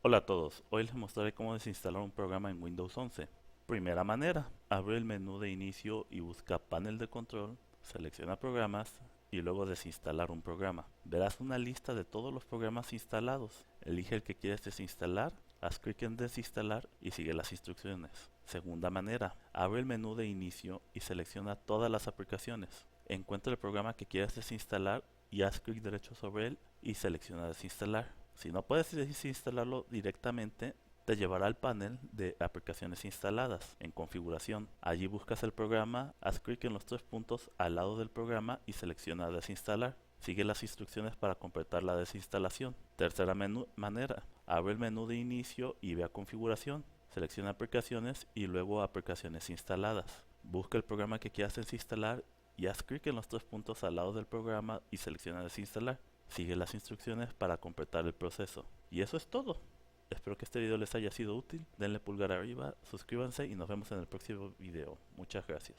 Hola a todos, hoy les mostraré cómo desinstalar un programa en Windows 11. Primera manera, abre el menú de inicio y busca panel de control, selecciona programas y luego desinstalar un programa. Verás una lista de todos los programas instalados. Elige el que quieres desinstalar, haz clic en desinstalar y sigue las instrucciones. Segunda manera, abre el menú de inicio y selecciona todas las aplicaciones. Encuentra el programa que quieres desinstalar y haz clic derecho sobre él y selecciona desinstalar. Si no puedes desinstalarlo directamente, te llevará al panel de aplicaciones instaladas en configuración. Allí buscas el programa, haz clic en los tres puntos al lado del programa y selecciona desinstalar. Sigue las instrucciones para completar la desinstalación. Tercera manera, abre el menú de inicio y ve a configuración. Selecciona aplicaciones y luego aplicaciones instaladas. Busca el programa que quieras desinstalar y haz clic en los tres puntos al lado del programa y selecciona desinstalar. Sigue las instrucciones para completar el proceso. Y eso es todo. Espero que este video les haya sido útil. Denle pulgar arriba, suscríbanse y nos vemos en el próximo video. Muchas gracias.